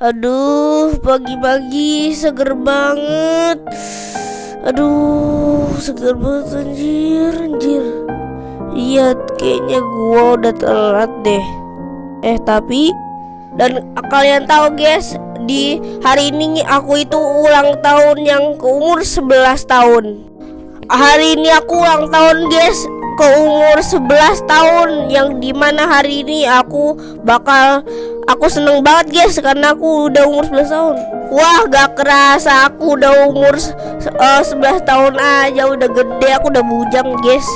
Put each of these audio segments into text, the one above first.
Aduh, pagi-pagi seger banget. Aduh, seger banget anjir. Iya, kayaknya gua udah telat deh. Tapi kalian tahu guys, di hari ini aku itu ulang tahun yang ke umur 11 tahun. Hari ini aku ulang tahun guys, ke umur 11 tahun, yang dimana hari ini aku seneng banget guys karena aku udah umur 11 tahun. Wah, gak kerasa aku udah umur 11 tahun aja, udah gede, aku udah bujang guys.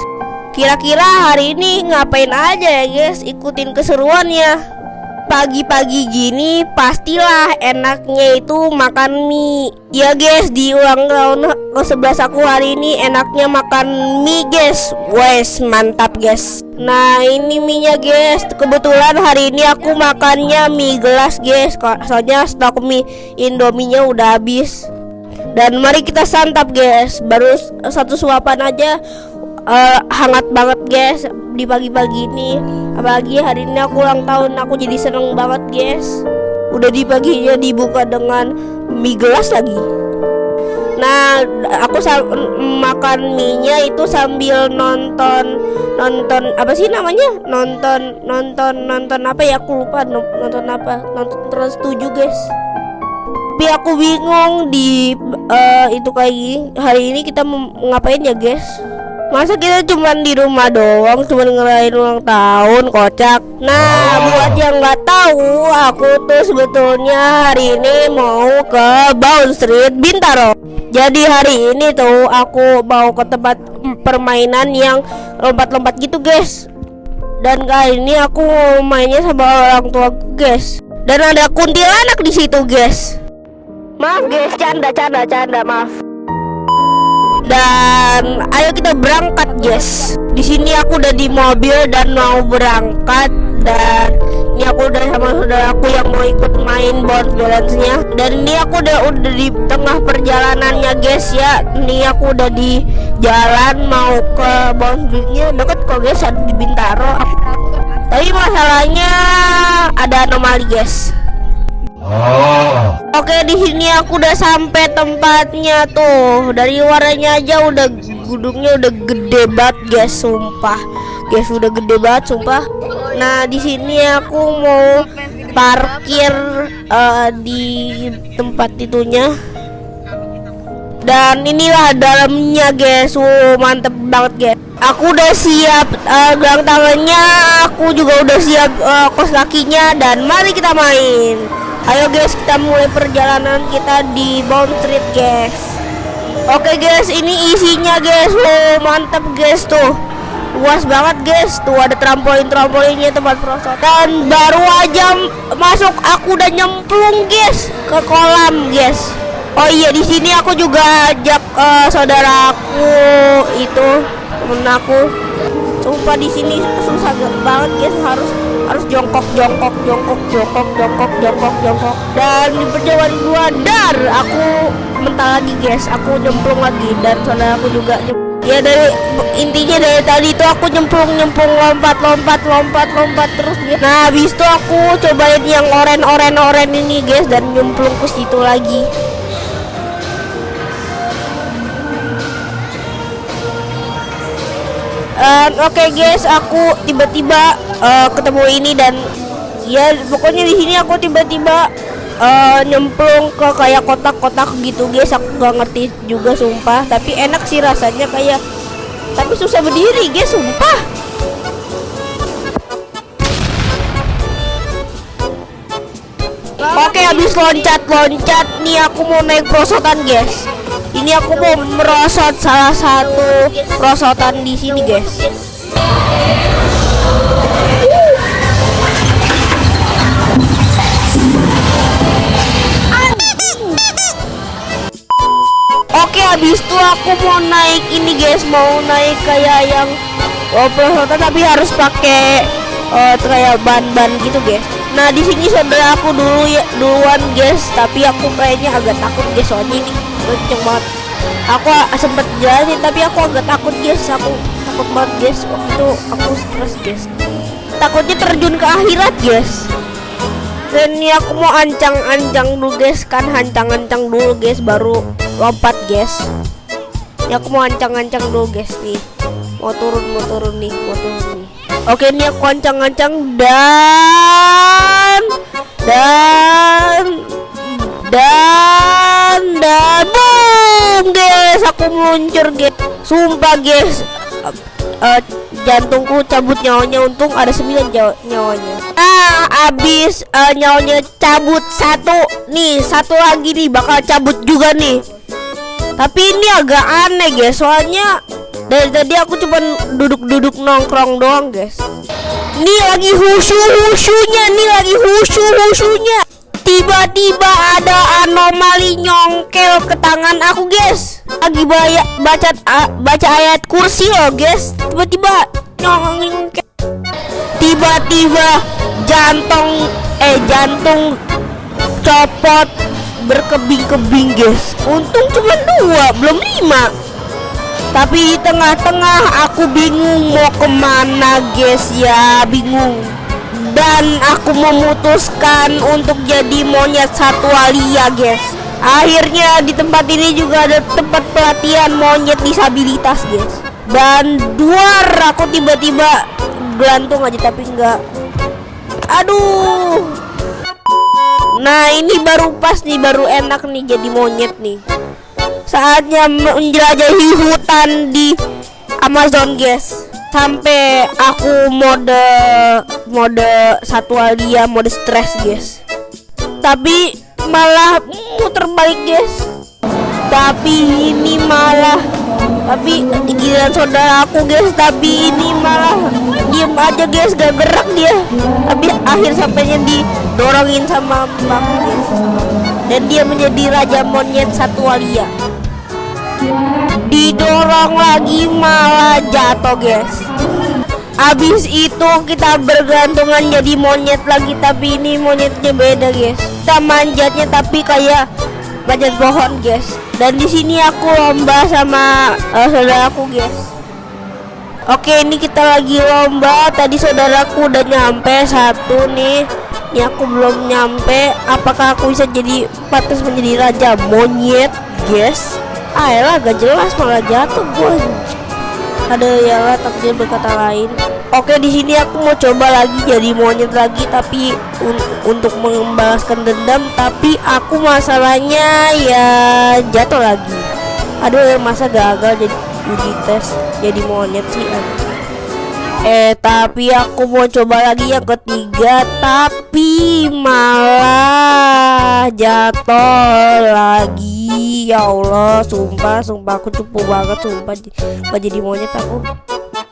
Kira-kira hari ini ngapain aja ya guys? Ikutin keseruannya. Pagi-pagi gini pastilah enaknya itu makan mie. Ya guys, di ulang tahun ke-11 aku hari ini enaknya makan mie guys. Wes, mantap guys. Nah, ini mie-nya guys. Kebetulan hari ini aku makannya mie gelas guys. Soalnya stok mie Indominya udah habis. Dan mari kita santap guys. Baru satu suapan aja hangat banget guys di pagi-pagi ini. Apalagi hari ini aku ulang tahun, aku jadi seneng banget guys. Udah di paginya dibuka dengan mie gelas lagi. Nah, aku makan mie-nya itu sambil nonton apa sih namanya? Nonton apa ya, aku lupa nonton apa. Nonton Trans 7 guys. Tapi aku bingung itu kayak hari ini kita ngapain ya guys? Masa kita cuman di rumah doang, cuman ngerayain ulang tahun, kocak. Nah, buat yang nggak tahu, aku tuh sebetulnya hari ini mau ke Bounce Street Bintaro. Jadi hari ini tuh aku mau ke tempat permainan yang lompat-lompat gitu guys. Dan kali ini aku mainnya sama orang tuaku guys. Dan ada kuntilanak di situ guys. Maaf guys, canda, maaf. Dan ayo kita berangkat guys. Di sini aku udah di mobil dan mau berangkat. Dan ini aku udah sama saudaraku yang mau ikut main bounce balance-nya. Dan ini aku udah di tengah perjalanannya guys ya. Ini aku udah di jalan mau ke bounce balance-nya. Deket kok guys, ada di Bintaro. Tapi masalahnya ada anomali guys. Oke, di sini aku udah sampai tempatnya tuh. Dari warnanya aja udah gedungnya udah gede banget guys, sumpah. Guys, udah gede banget sumpah. Nah, di sini aku mau parkir di tempat itunya. Dan inilah dalamnya guys. Mantep banget guys. Aku udah siap gelang tangannya, aku juga udah siap kos kakinya, dan mari kita main. Ayo guys, kita mulai perjalanan kita di Bounce Street guys. Oke guys, ini isinya guys. Mantap guys tuh. Luas banget guys. Tuh ada trampolin-trampolinnya, tempat perosotan. Dan baru aja masuk aku udah nyemplung guys ke kolam guys. Oh iya, di sini aku juga ajak saudaraku itu, temen aku. Sumpah di sini susah banget guys, harus jongkok. Dan di perjalanan gua aku mental lagi guys, aku nyemplung lagi, dan saudaraku juga ya. Intinya dari tadi itu aku nyemplung lompat terus guys. Nah, habis itu aku cobain yang oren ini guys, dan nyemplung ke situ lagi. Oke guys, aku tiba-tiba ketemu ini, dan ya pokoknya di sini aku tiba-tiba nyemplung ke kayak kotak-kotak gitu guys. Aku gak ngerti juga sumpah, tapi enak sih rasanya kayak, tapi susah berdiri guys sumpah. Oke, habis loncat nih aku mau naik perosotan guys. Ini aku mau merosot salah satu perosotan di sini guys. Oke, habis itu aku mau naik ini guys, mau naik kayak yang perosotan tapi harus pakai kayak ban-ban gitu guys. Nah, di sini saudara aku duluan guys, tapi aku kayaknya agak takut guys, soalnya ini kenceng banget. Aku sempet jelasin tapi aku agak takut guys. Aku takut banget guys. Waktu itu aku stres guys, takutnya terjun ke akhirat guys. Oke, ini aku mau ancang-ancang dulu guys, kan ancang-ancang dulu guys, baru lompat guys. Ini aku mau ancang-ancang dulu guys nih. Mau turun nih. Oke, ini aku ancang-ancang dan boom guys, aku meluncur guys. Sumpah guys, jantungku cabut nyawanya, untung ada 9 nyawanya. Abis nyawanya cabut satu nih, satu lagi nih bakal cabut juga nih. Tapi ini agak aneh guys, soalnya dari tadi aku cuma duduk nongkrong doang guys. Ini lagi husu-husunya. Tiba-tiba ada anomali nyongkel ke tangan aku guys. Lagi baca ayat kursi loh guys. Tiba-tiba nyongkel. Tiba-tiba jantung copot berkebing-kebing guys. Untung cuma 2, belum 5. Tapi di tengah-tengah aku bingung mau kemana guys ya, bingung. Dan aku memutuskan untuk jadi monyet Satwalia guys. Akhirnya di tempat ini juga ada tempat pelatihan monyet disabilitas guys. Dan aku tiba-tiba gelantung aja, tapi enggak. Aduh. Nah ini baru pas nih, baru enak nih jadi monyet nih. Saatnya menjelajahi hutan di Amazon guys. Sampai aku mode Satwalia, mode stres guys. Tapi malah muter balik guys. Tapi giliran saudara aku guys. Tapi ini malah diem aja guys, gak gerak dia. Tapi akhir sampainya didorongin sama mbakku guys. Dan dia menjadi raja monyet Satwalia. Didorong lagi malah jatuh guys. Abis itu kita bergantungan jadi monyet lagi, tapi ini monyetnya beda guys. Kita manjatnya tapi kayak manjat pohon guys. Dan di sini aku lomba sama saudaraku guys. Oke, ini kita lagi lomba. Tadi saudaraku udah nyampe satu nih. Ini aku belum nyampe. Apakah aku bisa jadi pantas menjadi raja monyet guys? Ayolah, gak jelas malah jatuh gue. Ada yalah takdir berkata lain. Oke, di sini aku mau coba lagi jadi monyet lagi, tapi untuk membalaskan dendam. Tapi aku masalahnya ya jatuh lagi. Aduh, masa gagal jadi uji tes jadi monyet sih. Tapi aku mau coba lagi yang ketiga, tapi malah jatuh lagi. Ya Allah, sumpah aku cupu banget, sumpah gak jadi monyet aku.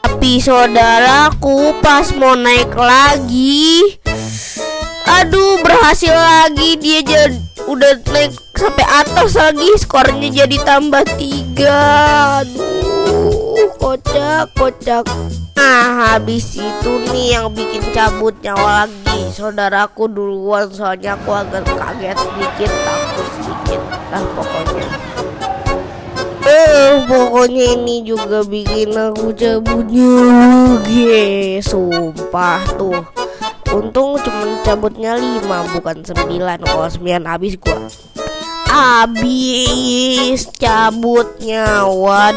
Tapi saudaraku pas mau naik lagi, aduh berhasil lagi, dia udah naik sampai atas lagi, skornya jadi tambah 3. Aduh, kocak. Nah, habis itu nih yang bikin cabut nyawa lagi saudaraku duluan, soalnya aku agak kaget sedikit, takut sedikit. Pokoknya ini juga bikin aku cabutnya guys. Sumpah tuh. Untung cuma cabutnya 5 bukan 9. Kalau 9 habis gua. Habis dicabut nyawa.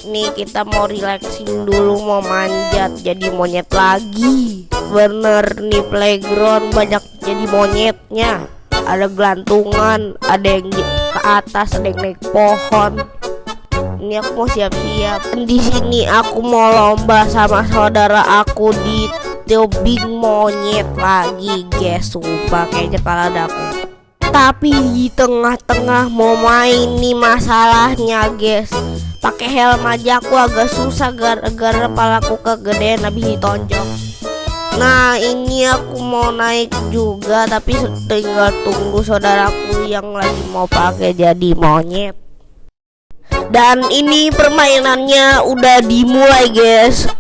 Nih kita mau relaxing dulu, mau manjat jadi monyet lagi. Bener nih, playground banyak jadi monyetnya. Ada gelantungan, ada yang ke atas, ada yang naik pohon. Ini aku mau siap-siap. Di sini aku mau lomba sama saudara aku di tebing monyet lagi guys. Sumpah kayaknya kalah aku. Tapi di tengah-tengah mau main nih masalahnya guys. Pakai helm aja aku agak susah gara-gara kepalaku kegedean habis ditonjok. Nah ini aku mau naik juga, tapi tinggal tunggu saudaraku yang lagi mau pakai jadi monyet. Dan ini permainannya udah dimulai guys.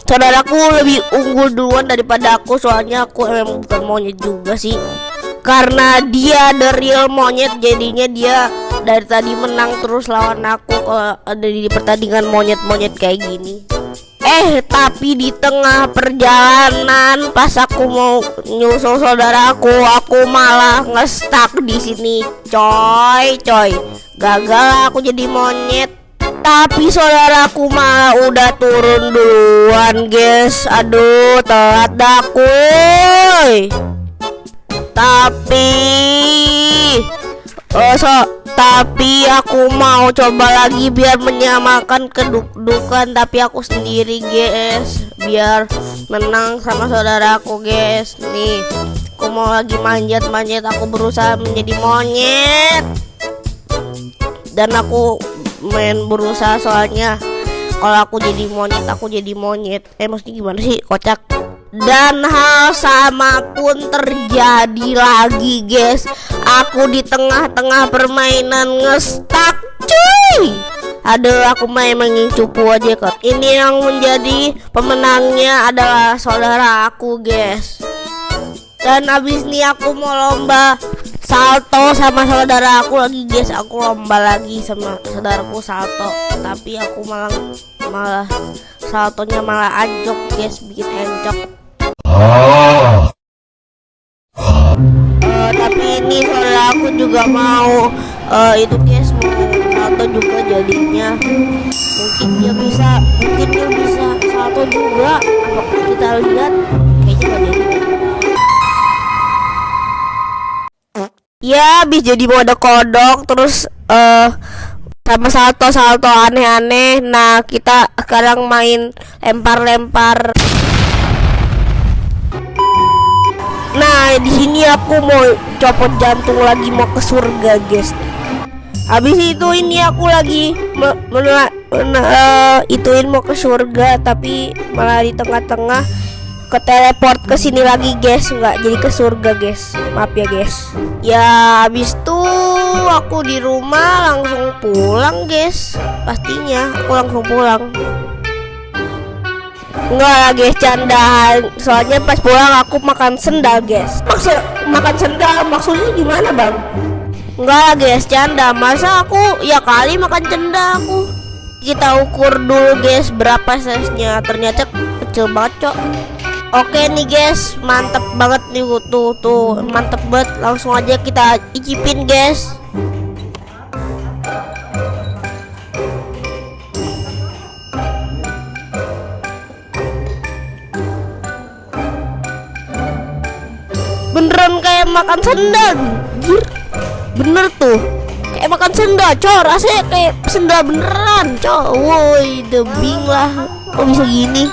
Saudaraku lebih unggul duluan daripada aku, soalnya aku emang bukan monyet juga sih. Karena dia the real monyet, jadinya dia dari tadi menang terus lawan aku kalau ada di pertandingan monyet-monyet kayak gini. Tapi di tengah perjalanan pas aku mau nyusul saudaraku, aku malah ngestak di sini, coy. Gagal aku jadi monyet. Tapi saudaraku malah udah turun duluan, guys. Aduh, telat dah kuy. Tapi aku mau coba lagi biar menyamakan kedudukan, tapi aku sendiri, guys, biar menang sama saudaraku, guys. Nih, aku mau lagi manjat, aku berusaha menjadi monyet. Dan aku berusaha soalnya kalau aku jadi monyet, maksudnya gimana sih, kocak. Dan hal sama pun terjadi lagi, guys. Aku di tengah-tengah permainan ngestak, cuy. Aduh, aku main cupu aja kok. Ini yang menjadi pemenangnya adalah saudara aku, guys. Dan abis ini aku mau lomba salto sama saudara aku lagi, guys. Aku lomba lagi sama saudaraku salto, tapi aku malah saltonya malah anjok, guys, bikin encok. Tapi ini saudara aku juga mau itu, guys, mau salto juga jadinya. Mungkin dia bisa salto juga. Apakah kita lihat? Kayaknya gak jadi. Ya, habis jadi mode kodok terus sama salto aneh-aneh. Nah, kita sekarang main lempar. Nah, di sini aku mau copot jantung lagi, mau ke surga, guys. Habis itu ini aku lagi ituin mau ke surga, tapi malah di tengah-tengah ke teleport ke sini lagi, guys. Nggak jadi ke surga, guys. Maaf ya, guys. Ya, habis itu aku di rumah langsung pulang, guys. Pastinya aku langsung pulang. Enggak lah, guys, candaan. Soalnya pas pulang aku makan sendal, guys. Makan sendal maksudnya gimana, Bang? Enggak lah, guys, canda. Masa aku ya kali makan sendal aku. Kita ukur dulu, guys, berapa size-nya. Ternyata kecil banget, cok. Oke nih, guys, mantep banget nih. Tuh, mantep banget. Langsung aja kita icipin, guys. Beneran kayak makan sendal, anjir. Bener tuh, kayak makan sendal, cor. Rasanya kayak sendal beneran, cor. Woi, debing lah. Kok bisa gini?